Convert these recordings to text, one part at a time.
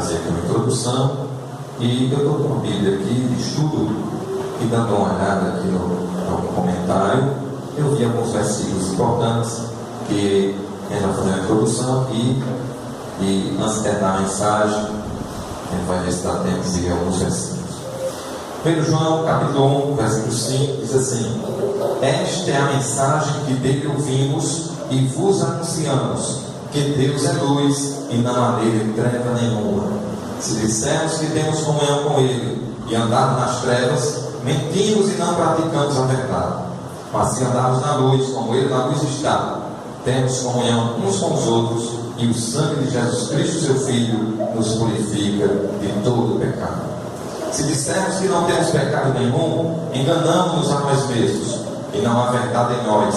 fazer aqui uma introdução, e eu estou com a Bíblia aqui de estudo, e dando uma olhada aqui no comentário, eu vi alguns versículos importantes, que a gente vai fazer uma introdução, e antes de terminar a mensagem, a gente vai ver se dá tempo de ver alguns versículos. 1 João, capítulo 1, versículo 5, diz assim: esta é a mensagem que dele ouvimos e vos anunciamos, que Deus é luz e não há nele treva nenhuma. Se dissermos que temos comunhão com Ele e andarmos nas trevas, mentimos e não praticamos a verdade. Mas se andarmos na luz, como Ele na luz está, temos comunhão uns com os outros, e o sangue de Jesus Cristo, seu Filho, nos purifica de todo pecado. Se dissermos que não temos pecado nenhum, enganamos-nos a nós mesmos, e não há verdade em nós.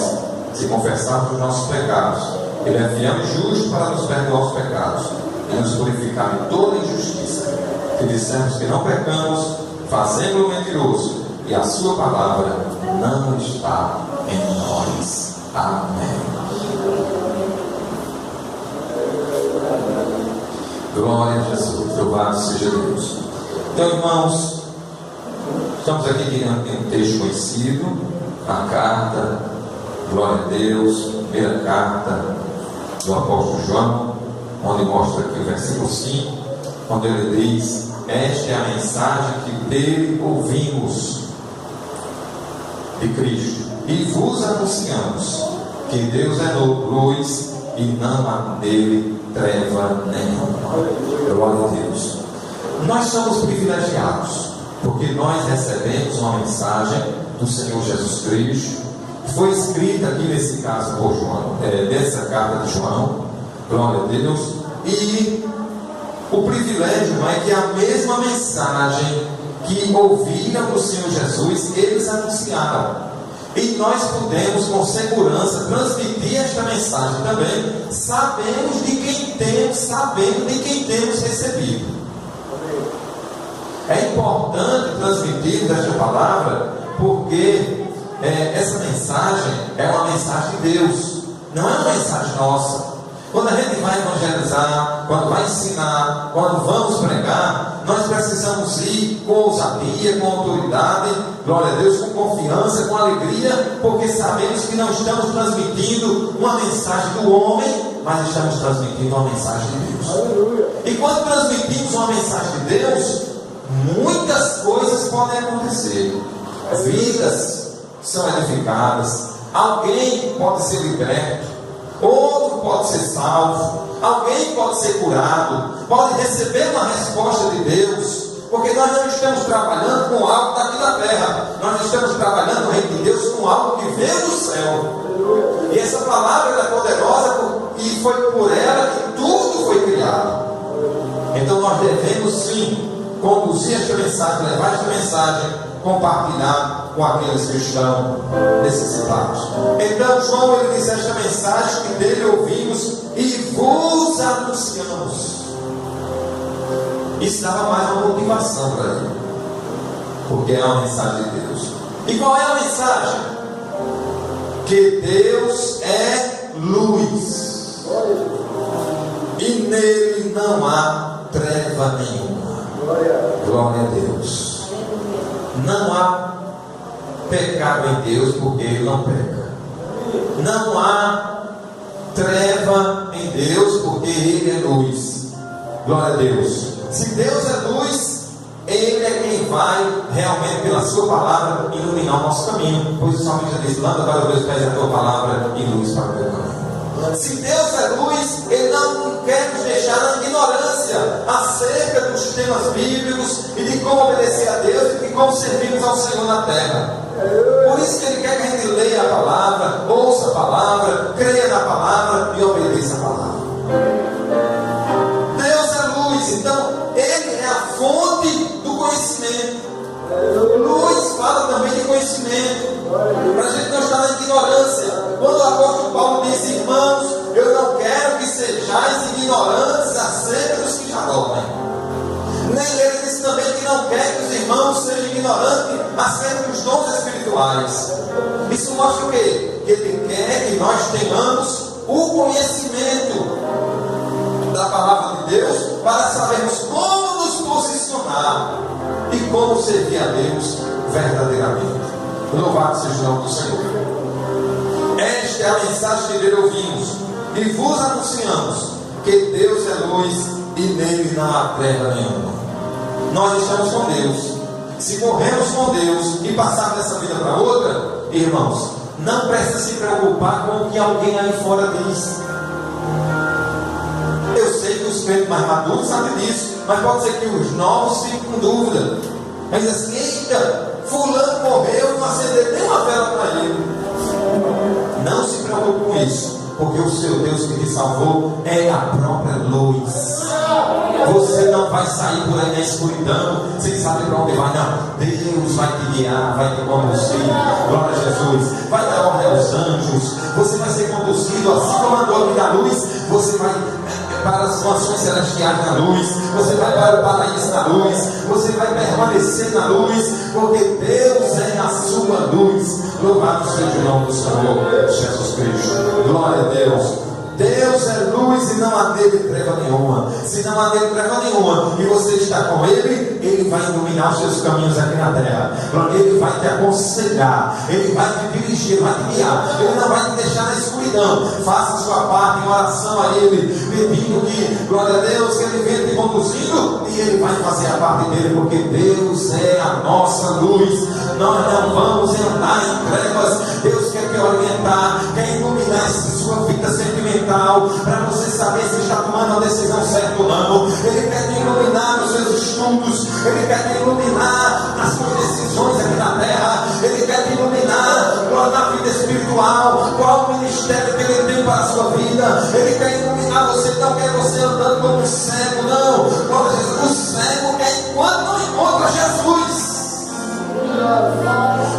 Se confessarmos os nossos pecados, Ele é fiel e justo para nos perdoar os pecados e nos purificar de toda injustiça. Se dissermos que não pecamos, fazemos-lo mentiroso, e a sua palavra não está em nós. Amém. Glória a Jesus, louvado seja Deus. Então, irmãos, estamos aqui diante de um texto conhecido, a carta, glória a Deus, primeira carta do apóstolo João, onde mostra aqui o versículo 5, onde ele diz: esta é a mensagem que dele ouvimos, de Cristo, e vos anunciamos, que Deus é luz e não há nele treva nenhuma. Glória a Deus. Nós somos privilegiados, porque nós recebemos uma mensagem do Senhor Jesus Cristo, que foi escrita aqui nesse caso por João, dessa carta de João, glória a Deus, e o privilégio é que a mesma mensagem que ouviram do Senhor Jesus, eles anunciaram. E nós podemos com segurança transmitir esta mensagem também, sabendo de quem temos recebido. É importante transmitir esta palavra, porque essa mensagem é uma mensagem de Deus, não é uma mensagem nossa. Quando a gente vai evangelizar, quando vai ensinar, quando vamos pregar, nós precisamos ir com ousadia, com autoridade, glória a Deus, com confiança, com alegria, porque sabemos que não estamos transmitindo uma mensagem do homem, mas estamos transmitindo uma mensagem de Deus. Aleluia. E quando transmitimos uma mensagem de Deus, muitas coisas podem acontecer. Vidas são edificadas, alguém pode ser liberto, outro pode ser salvo, alguém pode ser curado, pode receber uma resposta de Deus, porque nós não estamos trabalhando com algo daqui da terra, nós estamos trabalhando no reino de Deus com algo que vem do céu. E essa palavra é poderosa, e foi por ela que tudo foi criado. Então nós devemos sim conduzir esta mensagem, levar esta mensagem, compartilhar com aqueles que estão necessitados. Então João, ele diz: esta mensagem que dele ouvimos e vos anunciamos. Isso dava mais uma motivação para ele, porque é uma mensagem de Deus. E qual é a mensagem? Que Deus é luz e nele não há treva nenhuma. Glória a Deus. Não há pecado em Deus, porque Ele não peca. Não há treva em Deus, porque Ele é luz. Glória a Deus. Se Deus é luz, Ele é quem vai realmente, pela sua palavra, iluminar o nosso caminho. Pois o salmista diz: lâmpada para os meus pés é a tua palavra e luz para o meu caminho. Se Deus é luz, Ele não quer nos deixar na ignorância acerca dos temas bíblicos e de como obedecer a Deus e de como servirmos ao Senhor na terra. Por isso que Ele quer que a gente leia a palavra, ouça a palavra, creia na palavra e obedeça a palavra. Deus é luz, então Ele é a fonte do conhecimento. Luz fala também de conhecimento, para a gente não estar na ignorância. Quando o apóstolo Paulo diz: irmãos, eu não quero que sejais ignorantes acerca dos que já dormem. Nem ele disse também que não quer que os irmãos sejam ignorantes acerca dos dons espirituais. Isso mostra o quê? Que ele quer que nós tenhamos o conhecimento da palavra de Deus para sabermos como nos posicionar e como servir a Deus verdadeiramente. Louvado seja o nome do Senhor. Esta é a mensagem que dele ouvimos e vos anunciamos, que Deus é luz e nele não há treva nenhuma. Nós estamos com Deus. Se morremos com Deus e passarmos dessa vida para outra, irmãos, não precisa se preocupar com o que alguém aí fora diz. Eu sei que os crentes mais maduros sabem disso, mas pode ser que os novos fiquem com dúvida. Mas diz assim: eita, fulano morreu, não acendeu nem uma vela para ele. Não se preocupe com isso, porque o seu Deus que te salvou é a própria luz. Você não vai sair por aí na escuridão sem saber para onde vai, não. Deus vai te guiar, vai te conduzir. Glória a Jesus. Vai dar ordem aos anjos. Você vai ser conduzido assim como andou aqui na luz. Você vai para as mansões celestiais na luz. Você vai para o paraíso na luz. Você vai permanecer na luz, porque Deus é a sua luz. Louvado seja o nome do Senhor Jesus Cristo. Glória a Deus. Deus é luz e não há nele treva nenhuma. Se não há nele treva nenhuma e você está com ele, ele vai iluminar os seus caminhos aqui na terra. Ele vai te aconselhar, ele vai te dirigir, vai te guiar. Ele não vai te deixar na escuridão. Faça a sua parte em oração a ele, pedindo que, glória a Deus, que ele venha te conduzindo, e ele vai fazer a parte dele, porque Deus é a nossa luz. Nós não vamos andar em trevas. Deus quer te orientar, quer iluminar essa sua vida sentimental, para você saber se está tomando a decisão certa ou não. Ele quer te iluminar nos seus estudos, ele quer te iluminar nas suas decisões aqui na terra, ele quer te iluminar na vida espiritual, qual o ministério que ele tem para a sua vida. Ele quer iluminar você, não quer você andando como um cego, não. O cego é enquanto não encontra Jesus.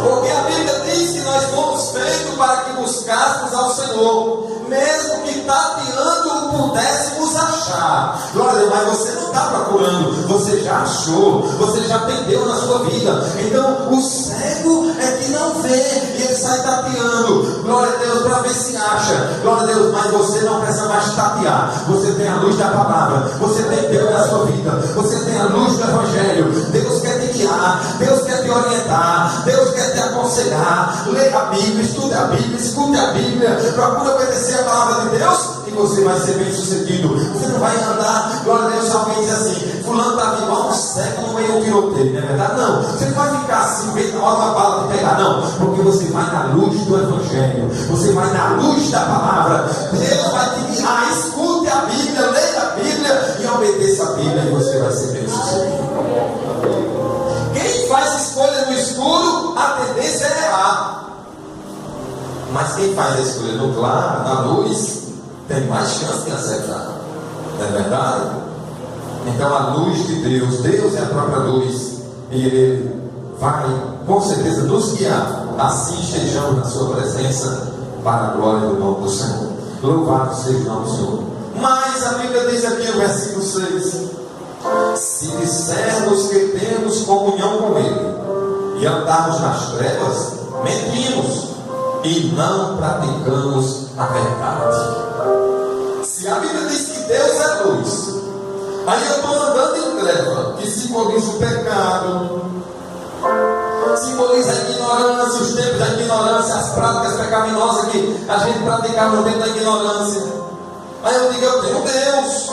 Porque a Bíblia diz que nós fomos feitos para que buscássemos ao Senhor, mesmo que tateando o pudéssemos achar. Glória, mas você não está procurando, você já achou, você já entendeu na sua vida. Então o cego é que não vê, e ele sai tateando, glória a Deus, para ver se acha. Glória a Deus, mas você não precisa mais tatear. Você tem a luz da palavra, você tem Deus na sua vida, você tem a luz do Evangelho. Deus quer te guiar, Deus quer te orientar, Deus quer te aconselhar. Leia a Bíblia, estude a Bíblia, escute a Bíblia, procure obedecer a palavra de Deus, e você vai ser bem sucedido. Você não vai andar, glória a Deus, se alguém diz assim: fulano está igual um cego no meio do tiroteio, não é verdade? Não, você não vai ficar assim, bem na hora da bala de pegar, não, porque você vai na luz do Evangelho, você vai na luz da palavra. Deus vai te guiar. Escute a Bíblia, leia a Bíblia e obedeça a Bíblia, e você vai ser bem sucedido. Quem faz escolha no escuro, a tendência é errar. Mas quem faz a escolha no claro, na luz, tem mais chance de acertar. Não é verdade? Então a luz de Deus, Deus é a própria luz, e Ele vai com certeza nos guiar. Assim estejamos na sua presença, para a glória do nome do Senhor. Louvado seja o nome do Senhor. Mas a Bíblia diz aqui no versículo 6: se dissermos que temos comunhão com Ele e andarmos nas trevas, mentimos e não praticamos a verdade. Se a Bíblia diz que Deus é luz, aí eu estou andando em treva, que simboliza o pecado, simboliza a ignorância, os tempos da ignorância, as práticas pecaminosas que a gente praticava no tempo da ignorância. Aí eu digo: eu tenho Deus,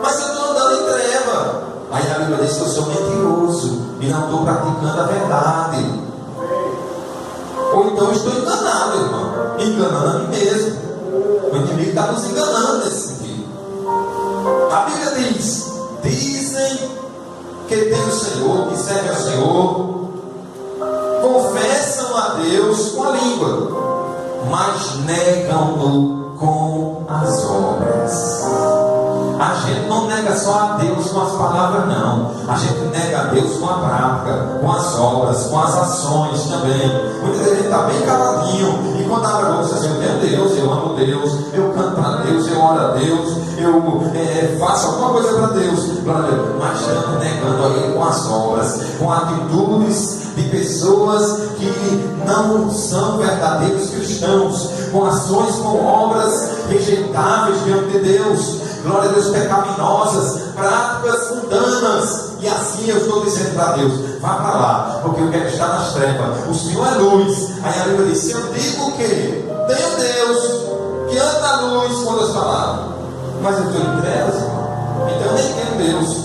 mas eu estou andando em treva. Aí a Bíblia diz que eu sou mentiroso e não estou praticando a verdade. Ou então estou enganado, irmão, enganando a mim mesmo. O inimigo está nos enganando nesse sentido. A Bíblia diz: dizem que tem o Senhor, que serve ao Senhor, confessam a Deus com a língua, mas negam-no com as obras. A gente não nega só a Deus com as palavras, não. A gente nega a Deus com a prática, com as obras, com as ações também. Muitas vezes a gente está bem caladinho, e quando abre a boca, assim: eu tenho Deus, eu amo Deus, eu canto para Deus, eu oro a Deus, eu faço alguma coisa para Deus, mas estamos negando a Ele com as obras, com atitudes de pessoas que não são verdadeiros cristãos, com ações, com obras rejeitáveis diante de Deus. glória a Deus, pecaminosas, práticas mundanas. E assim eu estou dizendo para Deus: vá para lá, porque eu quero estar nas trevas. O Senhor é luz. Aí a Bíblia diz: se eu digo que tenho Deus que anda na luz, com as palavras, mas eu estou em trevas, irmão, então eu nem tenho Deus.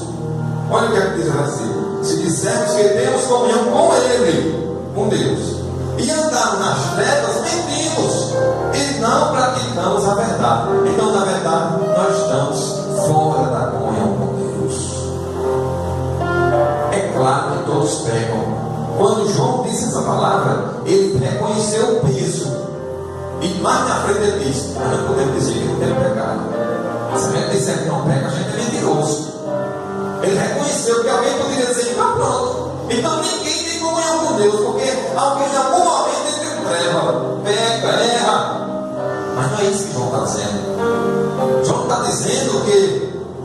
Olha o que é que diz o versículo: se dissermos que temos comunhão com Ele, com Deus, e andamos nas trevas, mentimos e não praticamos a verdade. Então, na verdade, nós estamos fora da comunhão com Deus. É claro que todos pecam. Quando João disse essa palavra, ele reconheceu o peso. E mais na frente ele disse: nós não podemos dizer que não tem pecado. Se a gente disser que não peca, a gente é mentiroso. Ele reconheceu que alguém poderia dizer: está pronto. Então ninguém tem comunhão com Deus, porque alguém em algum momento entra em treva, peca, erra. Mas não é isso que João está dizendo. João está dizendo que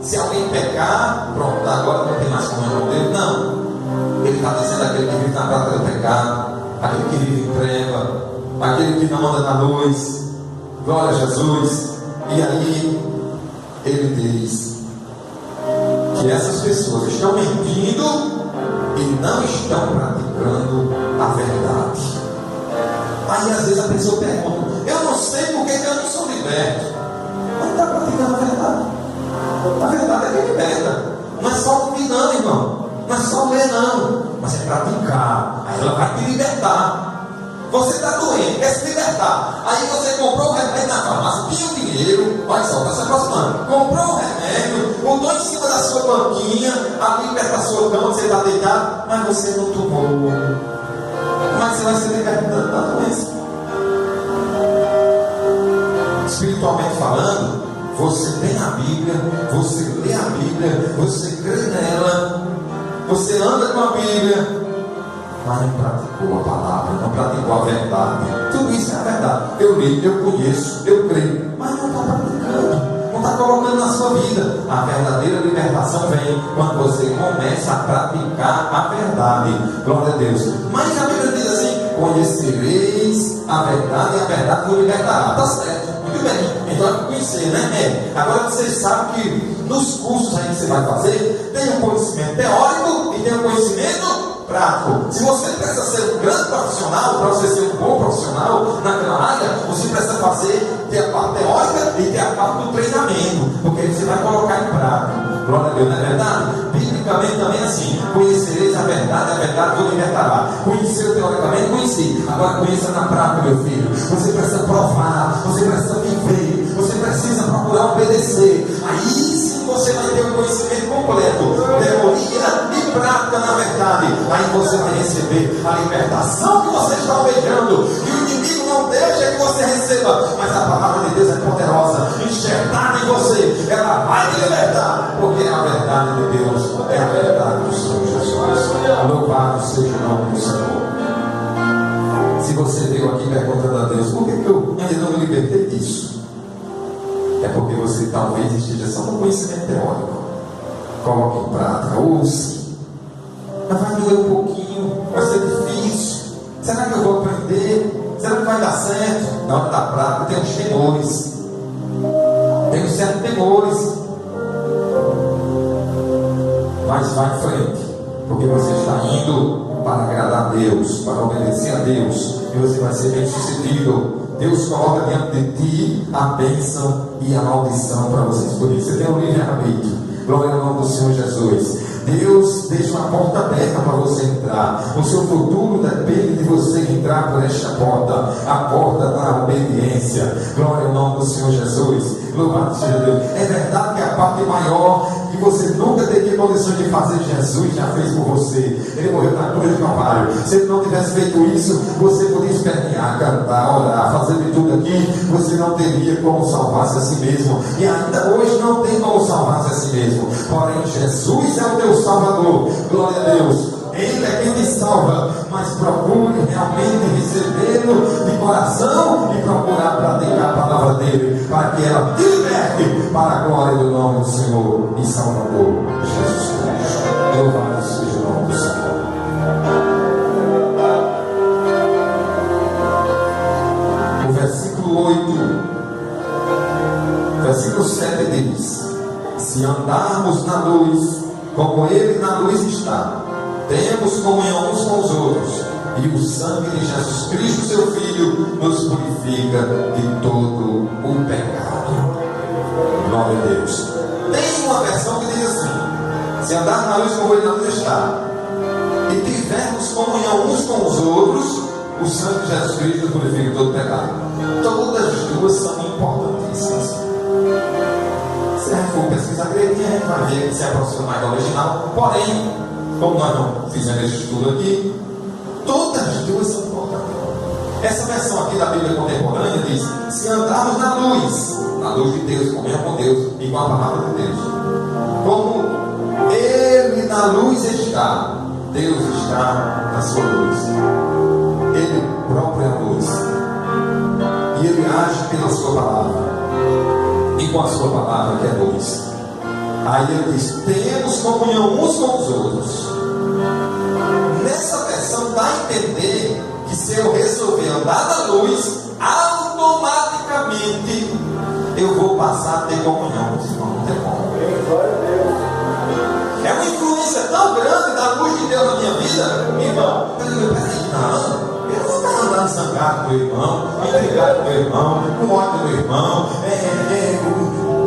se alguém pecar, pronto, agora não tem mais comunhão com Deus. Não. Ele está dizendo aquele que vive na prática do pecado, aquele que vive em treva, aquele que não anda na luz. Glória a Jesus. E aí ele diz que essas pessoas estão mentindo e não estão praticando a verdade. Aí às vezes a pessoa pergunta: eu não sei por que eu não sou liberto. Mas está praticando a verdade. A verdade é que liberta. Não é só ouvir não, irmão. Não é só ler não. Mas é praticar. Aí ela vai te libertar. Você está doente, quer se libertar. Aí você comprou o remédio na farmácia, tinha o dinheiro, olha só, está se aproximando. Comprou o remédio, botou em cima da sua banquinha, ali perto da sua cama, você está deitado, mas você não tomou. Como é que você vai se libertar da doença? Espiritualmente falando, você tem a Bíblia, você lê a Bíblia, você crê nela, você anda com a Bíblia, mas não praticou a palavra, não praticou a verdade. Tudo isso é a verdade. Eu li, eu conheço, eu creio, mas não está praticando, não está colocando na sua vida. A verdadeira libertação vem quando você começa a praticar a verdade. Glória a Deus. Mas a Bíblia diz assim: conhecereis a verdade e a verdade vos libertará. Está certo, muito bem. Então é conhecer, né? Agora vocês sabem que nos cursos aí que você vai fazer, tem um conhecimento teórico e tem um conhecimento prático. Se você precisa ser um grande profissional, para você ser um bom profissional naquela área, você precisa ter a parte teórica e ter a parte do treinamento, porque aí você vai colocar em prática. Glória a Deus, não é verdade? Biblicamente também é assim: conhecereis a verdade vos libertará. Conheceu teoricamente, conheci. Agora conheça na prática, meu filho. Você precisa provar, você precisa viver, você precisa procurar obedecer. Aí sim você vai ter o conhecimento completo, teoria e prática na verdade. Aí você vai receber a libertação que você está almejando, e o inimigo não deixa que você receba. Mas a palavra de Deus é poderosa, enxertada em você, ela vai te libertar, porque a verdade de Deus é a verdade do Senhor Jesus. Louvado seja o nome do Senhor. Se você veio aqui perguntando a Deus: por que eu ainda não me libertei disso? É porque você talvez esteja só no conhecimento teórico. Coloque em prática, ouça. Mas vai doer um pouquinho, vai ser difícil. Será que eu vou aprender? Será que vai dar certo? Na hora da prática tem uns temores. Tem uns certos temores. Mas vai em frente, porque você está indo para agradar a Deus, para obedecer a Deus, e você vai ser bem sucedido. Deus coloca diante de ti a bênção e a maldição para vocês. Por isso você tem um livre-arbítrio. Glória ao nome do Senhor Jesus. Deus deixa uma porta aberta para você entrar. O seu futuro depende de você entrar por esta porta, a porta da obediência. Glória ao nome do Senhor Jesus. Louvado seja Deus. É verdade que a parte maior que você nunca teria condições de fazer, Jesus já fez por você. Ele morreu na cruz do Calvário. Se ele não tivesse feito isso, você podia espernear, cantar, orar, fazer de tudo aqui. Você não teria como salvar-se a si mesmo. E ainda hoje não tem como salvar-se a si mesmo. Porém, Jesus é o teu Salvador. Glória a Deus. Ele é quem te salva, mas procure realmente recebê-lo de coração e procurar praticar a palavra dele, para que ela te liberte para a glória do nome do Senhor e Salvador Jesus Cristo. Louvado seja o nome do Senhor. O versículo 8, versículo 7 diz: se andarmos na luz, como Ele na luz está, temos comunhão uns com os outros, e o sangue de Jesus Cristo, seu Filho, nos purifica de todo o pecado. Glória a Deus. Tem uma versão que diz assim: se andar na luz como Ele na luz está, e tivermos comunhão uns com os outros, o sangue de Jesus Cristo nos purifica de todo o pecado. Todas as duas são importantíssimas. Se a gente for pesquisar direitinho, a gente vai ver que se aproxima mais do original. Porém, como nós não fizemos esse estudo aqui, todas as duas são importantes. Essa versão aqui da Bíblia contemporânea diz: se andarmos na luz de Deus, comunhão com Deus e com a palavra de Deus, como Ele na luz está, Deus está na sua luz. Ele próprio é a luz, e Ele age pela sua palavra, e com a sua palavra que é luz. Aí Ele diz: temos comunhão uns com os outros. Nessa versão dá a entender que se eu resolver andar na luz, automaticamente eu vou passar a ter comunhão com os irmãos. Não tem como. É uma influência tão grande da luz de Deus na minha vida, irmão. Peraí, não. Eu não vou estar andando zangado com o meu irmão, intrigado com o meu irmão, com ódio do meu irmão,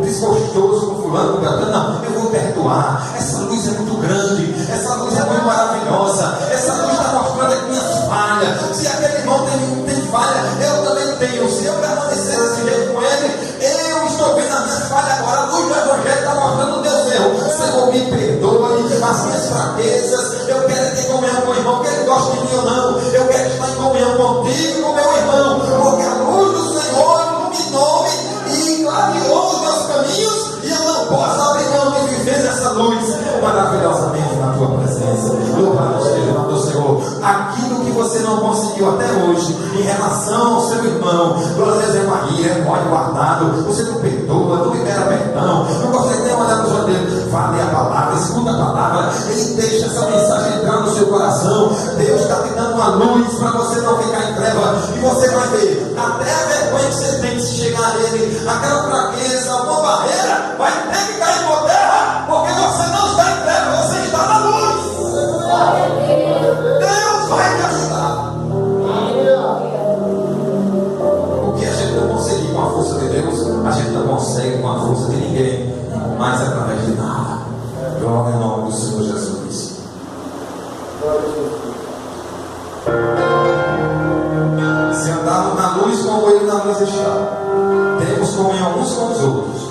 desgostoso com fulano, com beltrano. Não, eu vou perdoar. Essa luz é muito grande, essa luz é muito maravilhosa, essa luz está mostrando as minhas falhas. Se aquele irmão tem falha, eu também tenho. Se eu permanecer desse jeito com ele, eu estou vendo as minhas falhas agora. A luz do Evangelho está mostrando o Deus erro. Senhor, me perdoe as minhas fraquezas. Eu quero ter comunhão com o irmão, quer ele goste de mim ou não. Eu quero estar em comunhão contigo e com o meu irmão, porque a luz do Senhor iluminou-me e clareou os meus caminhos, e eu não posso abrir mão de viver nessa luz maravilhosamente na tua presença. Louvado seja o nome do Senhor. Aquilo que você não conseguiu até hoje em relação ao seu irmão, glória a Deus, é Maria, é mole guardado, você não perdoa, não libera perdão, não consegue nem olhar nos olhos dele. Fale a palavra, escuta a palavra, ele deixa essa mensagem entrar no seu coração. Deus está te dando uma luz para você não ficar em treva, e você vai ver até a vergonha que você tem de se chegar a ele, aquela fraqueza, alguma barreira, vai ter que cair por terra, porque você não está em treva, você está na luz. Deus vai te ajudar. O que a gente não consegue com a força de Deus, a gente não consegue com a força de ninguém, mas através de nada. Glória ao nome do Senhor Jesus. Se andarmos na luz como Ele na luz está, temos comunhão uns com os outros,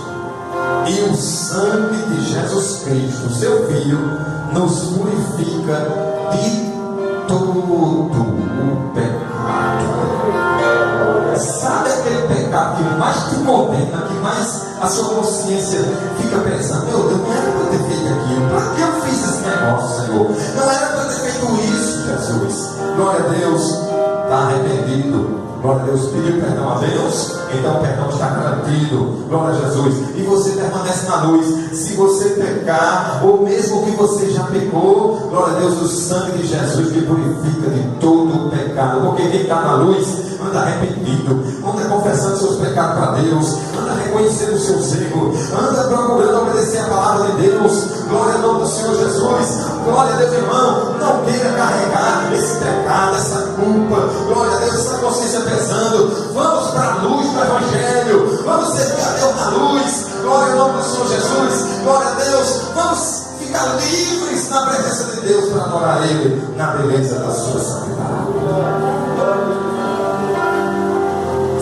e o sangue de Jesus Cristo, seu Filho, nos purifica de todo o pecado. Sabe aquele pecado que mais te condena, que mais a sua consciência fica pensando: meu Deus, não era para eu ter feito aquilo, para que eu fiz esse negócio, Senhor? Não era para eu ter feito isso, Jesus. Glória a Deus, está arrependido. Glória a Deus, pediu perdão a Deus, então o perdão está garantido. Glória a Jesus. E você permanece na luz. Se você pecar, ou mesmo que você já pecou, glória a Deus, o sangue de Jesus te purifica de todo o pecado. Porque quem está na luz anda arrependido, anda confessando seus pecados para Deus, anda reconhecendo os seus erros, anda procurando obedecer a palavra de Deus. Glória ao nome do Senhor Jesus. Glória a Deus, irmão. Não queira carregar esse pecado, essa culpa, glória a Deus, essa consciência pesando. Vamos para a luz do Evangelho, vamos servir a Deus na luz. Glória ao nome do Senhor Jesus. Glória a Deus. Vamos ficar livres na presença de Deus para adorar Ele na beleza da sua santidade.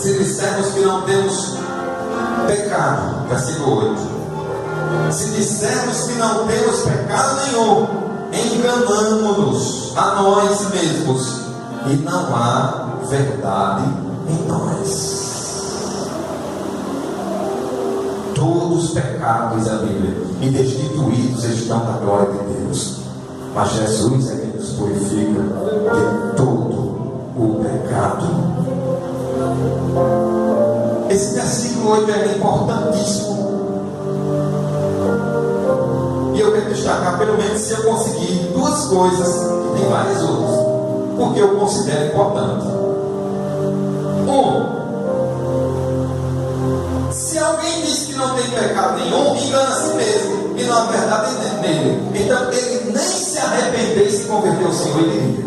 Se dissermos que não temos pecado, versículo 8, se dissermos que não temos pecado nenhum, enganamo-nos a nós mesmos, e não há verdade em nós. Todos pecados, diz a Bíblia, e destituídos estão da glória de Deus, mas Jesus é quem nos purifica de todo o pecado. Esse versículo 8 é importantíssimo, e eu quero destacar, pelo menos, se eu conseguir, duas coisas, que tem várias outras, porque eu considero importante. Se alguém diz que não tem pecado nenhum, engana a si mesmo. e não há verdade nele. Então ele nem se arrepender e se converter ao Senhor, ele iria.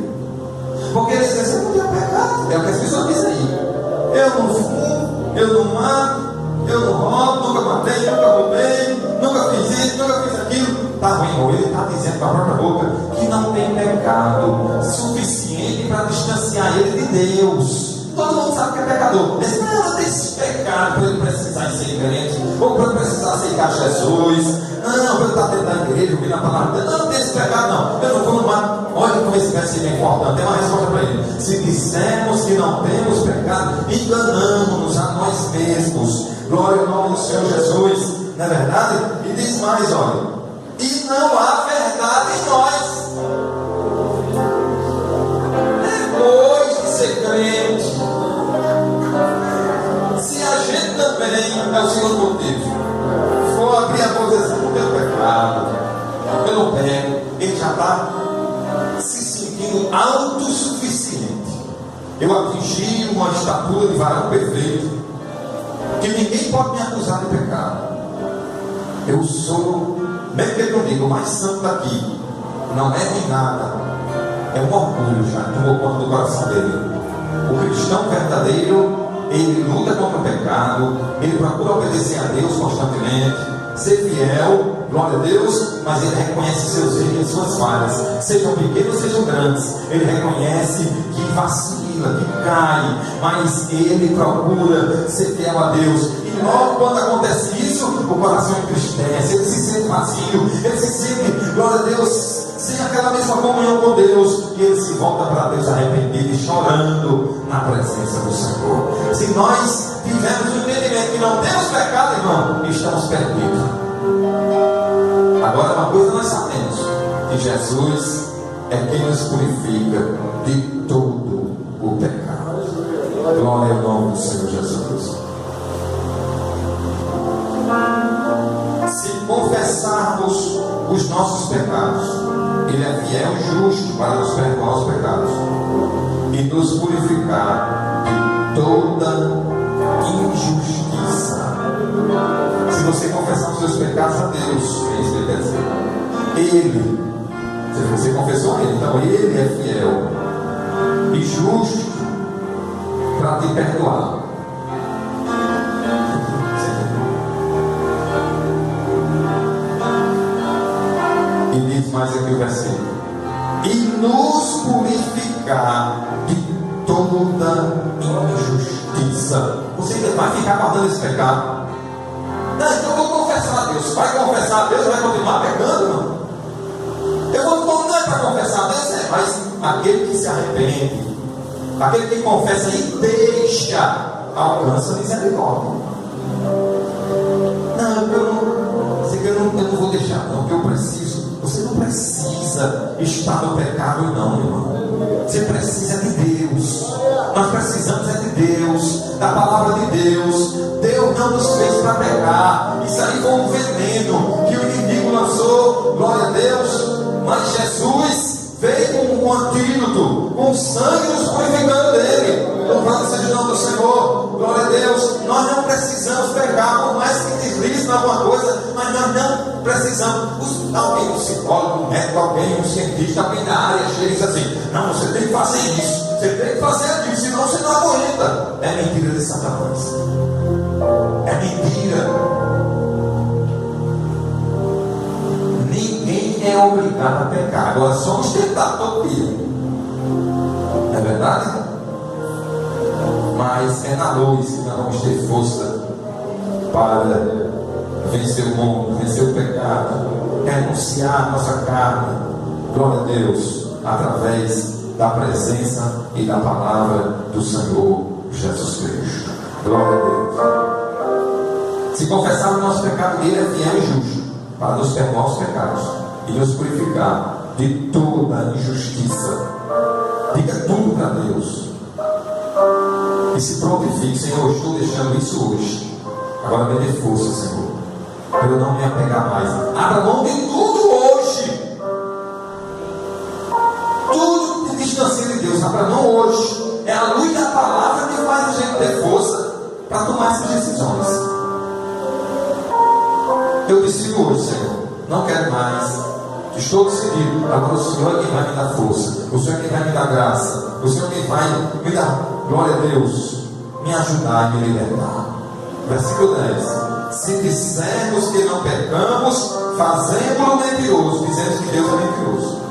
Porque ele diz, eu não tenho pecado. É o que as pessoas dizem aí. Eu não fumo, eu não mato, eu não roubo, nunca matei, nunca roubei, nunca fiz isso, nunca fiz aquilo. Está ruim, ou ele está dizendo com a própria boca que não tem pecado suficiente para distanciar ele de Deus. Todo mundo sabe que é pecador. Mas não tem esse pecado para ele precisar ser crente, ou para ele precisar aceitar Jesus. Não, para ele estar dentro da igreja, ouvindo a palavra. Não tem esse pecado, não. Eu não vou no mar. Olha como esse versículo é importante. Tem uma resposta para ele. Se dissermos que não temos pecado, enganamos-nos a nós mesmos. Glória ao nome do Senhor Jesus. Não é verdade? E diz mais, olha. E não há verdade em nós. Depois de ser crente, se a gente também é o Senhor motivo, for abrir a boca e dizer, não tenho pecado, eu não pego, ele já está se sentindo autossuficiente. Eu atingi uma estatura de varão perfeito, que ninguém pode me acusar de pecado. Eu sou, mesmo que ele não diga, o mais santo daqui, não é de nada. É um orgulho já, tomou conta do coração dele. O cristão verdadeiro, ele luta contra o pecado, ele procura obedecer a Deus constantemente, ser fiel, glória a Deus, mas ele reconhece seus erros e suas falhas, sejam pequenos, sejam grandes. Ele reconhece que vacila, que cai, mas ele procura ser fiel a Deus. E logo quando acontece isso, o coração entristece, ele se sente vazio, ele se sente, glória a Deus, sem aquela mesma comunhão com Deus, e ele se volta para Deus arrependido e chorando na presença do Senhor. Se nós tivermos o entendimento que não temos pecado, irmão, estamos perdidos. Agora, uma coisa nós sabemos, que Jesus é quem nos purifica de todo o pecado. Glória ao nome do Senhor Jesus. Se confessarmos os nossos pecados, Ele é fiel e justo para nos perdoar os pecados e nos purificar de toda injustiça. Se você confessar os seus pecados a Deus, é isso que Ele quer dizer. Ele, se você confessou a Ele, então Ele é fiel e justo para te perdoar. E diz mais aqui o versículo: e nos purificar de toda injustiça. Você vai ficar guardando esse pecado? Não, então eu vou confessar a Deus. Vai confessar a Deus, vai continuar pecando, não? Eu vou, não é para confessar a Deus, mas aquele que se arrepende, aquele que confessa e deixa, alcança a misericórdia. Não, eu não vou deixar, não, porque eu preciso. Você não precisa estar no pecado, não, irmão. Você precisa de Deus. Nós precisamos de Deus, da palavra de Deus. Deus não nos fez para pecar. Isso aí foi um veneno que o inimigo lançou, glória a Deus. Mas Jesus veio com um antídoto, com sangue nos purificando dele. Louvado seja o nome do Senhor, glória a Deus. Nós não precisamos pecar, por mais que deslize em alguma coisa, mas nós não precisamos. Alguém, um psicólogo, um médico, alguém, um cientista, alguém da área, chega assim: não, você tem que fazer isso, você tem que fazer aquilo, senão você não aguenta. É mentira de Satanás. É mentira. Ninguém é obrigado a pecar. Agora somos tentados todo dia. Não é verdade? Mas é na luz que nós vamos ter força para vencer o mundo, vencer o pecado, renunciar a nossa carne, glória a Deus, através da presença e da palavra do Senhor Jesus Cristo. Glória a Deus. Se confessar o nosso pecado, Ele é fiel e justo para nos perdoar os pecados e nos purificar de toda injustiça. Diga tudo para Deus e se prontifique: Senhor, eu estou deixando isso hoje, agora me dê força, Senhor, para eu não me apegar mais. Abra mão de tudo hoje, tudo te distancia de Deus. Abra mão hoje. É a luz da palavra que faz a gente ter força para tomar essas decisões. Eu decido hoje, Senhor, não quero mais. Estou decidido. Agora o Senhor é quem vai me dar força. O Senhor é quem vai me dar graça. O Senhor é quem vai me dar, glória a Deus, me ajudar e me libertar. Versículo 10. Se dissermos que não pecamos, fazemos-lo mentiroso, dizemos que Deus é mentiroso,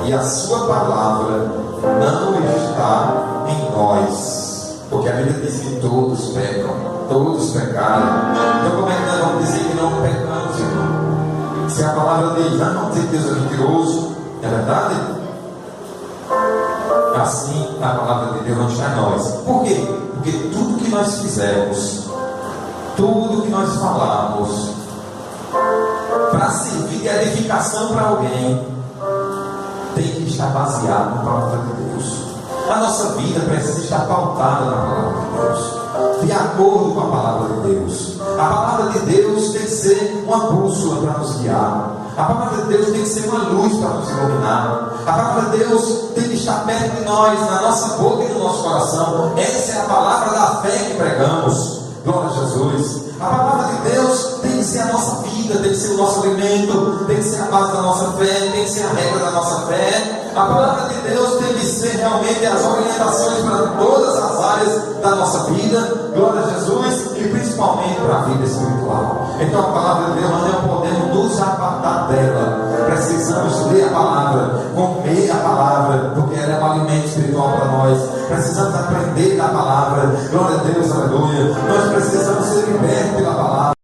e a sua palavra não está em nós. Porque a Bíblia diz que todos pecam, todos pecaram. Então como é que nós vamos dizer que não pecamos, irmão? Se a palavra diz, não vamos dizer que Deus é mentiroso, é verdade? Assim a palavra de Deus não está em nós. Por quê? Porque tudo que nós fizermos, tudo que nós falarmos, para servir de edificação para alguém, tem que estar baseado na palavra de Deus. A nossa vida precisa estar pautada na palavra de Deus, de acordo com a palavra de Deus. A palavra de Deus tem que ser uma bússola para nos guiar. A palavra de Deus tem que ser uma luz para nos iluminar. A palavra de Deus tem que estar perto de nós, na nossa boca e no nosso coração. Essa é a palavra da fé que pregamos. Glória a Jesus. A palavra de Deus tem que ser a nossa vida, tem que ser o nosso alimento, tem que ser a base da nossa fé, tem que ser a regra da nossa fé. A palavra de Deus tem que ser realmente as orientações para todas as áreas da nossa vida. Glória a Jesus. E principalmente para a vida espiritual. Então a palavra de Deus, nós não podemos nos apartar dela. Precisamos ler a palavra, comer a palavra, porque ela é um alimento espiritual para nós. Precisamos aprender da palavra. Glória a Deus, aleluia. Nós precisamos ser libertos pela palavra.